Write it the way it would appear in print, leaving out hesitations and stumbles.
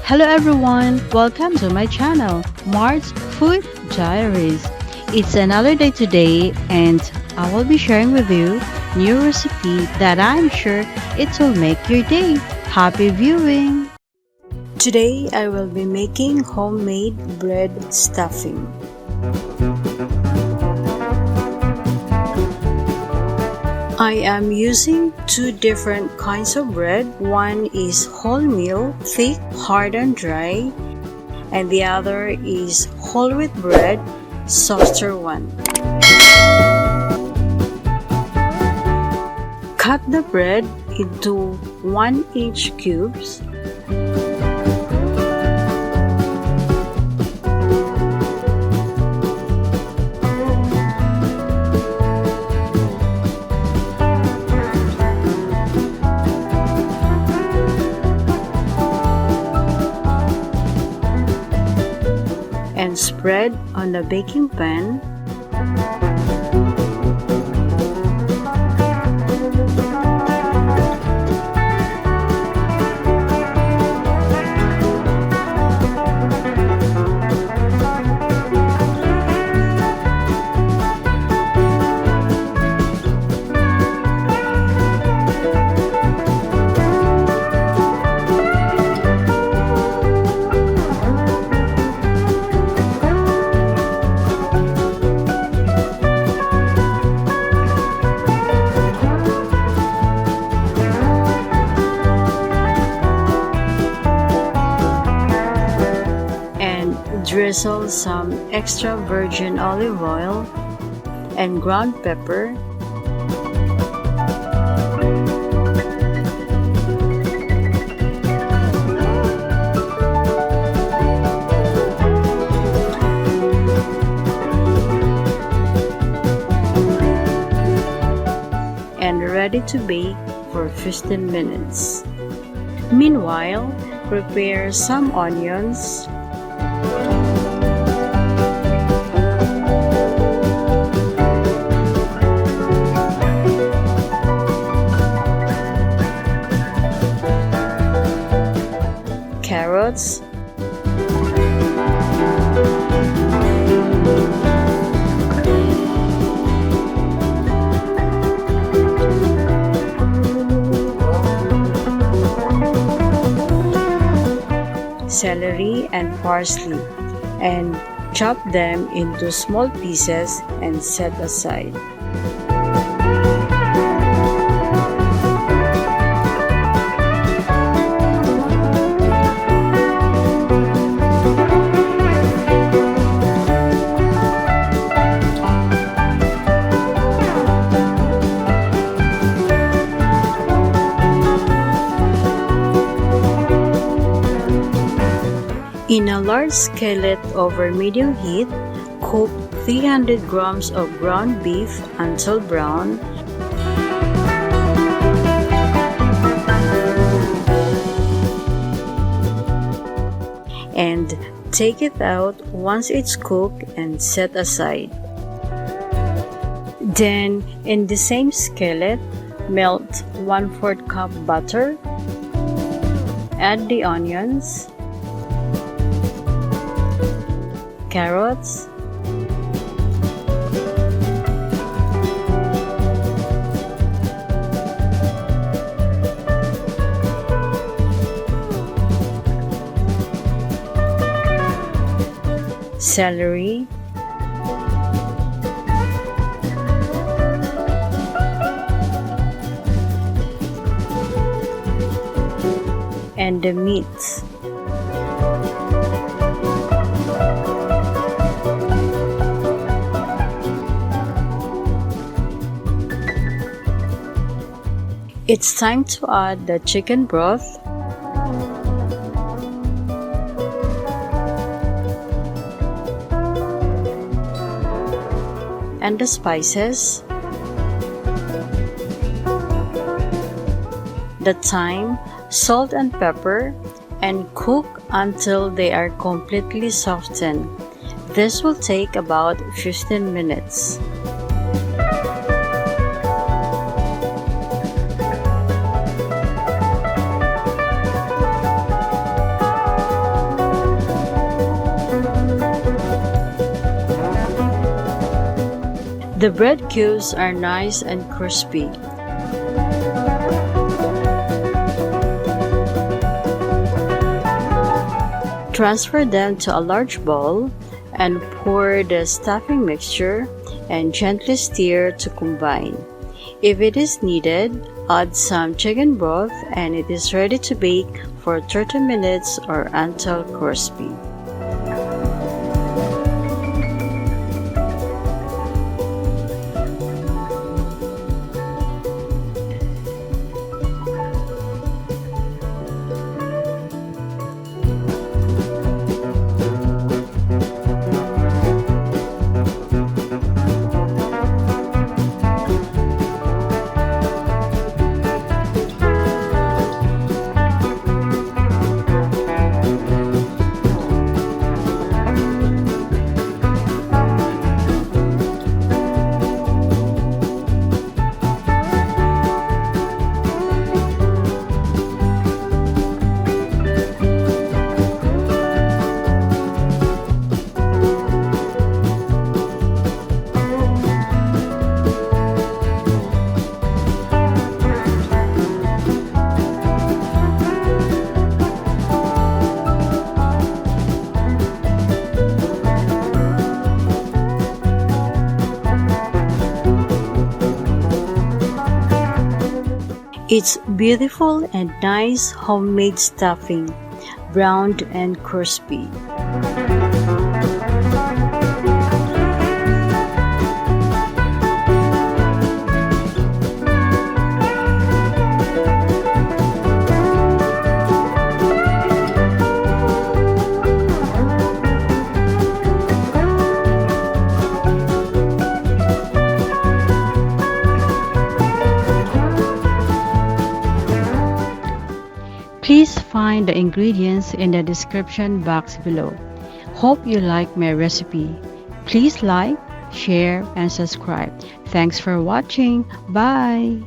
Hello everyone, welcome to my channel, Margs Food Diaries. It's another day today and I will be sharing with you new recipe that I'm sure it will make your day. Happy viewing! Today I will be making homemade bread stuffing. I am using two different kinds of bread. One is wholemeal, thick, hard and dry, and the other is whole wheat bread, softer one. Cut the bread into 1-inch cubes. And spread on the baking pan. Drizzle some extra virgin olive oil and ground pepper. And ready to bake for 15 minutes. Meanwhile, prepare some onions, carrots, celery and parsley, and chop them into small pieces and set aside. In a large skillet over medium heat, cook 300 grams of ground beef until brown. And take it out once it's cooked and set aside. Then, in the same skillet, melt 1/4 cup butter. Add the onions, carrots, celery, and the meats. It's time to add the chicken broth, and the spices, the thyme, salt and pepper, and cook until they are completely softened. This will take about 15 minutes. The bread cubes are nice and crispy. Transfer them to a large bowl and pour the stuffing mixture and gently stir to combine. If it is needed, add some chicken broth and it is ready to bake for 30 minutes or until crispy. It's beautiful and nice homemade stuffing, browned and crispy. Please find the ingredients in the description box below. Hope you like my recipe. Please like, share, and subscribe. Thanks for watching. Bye!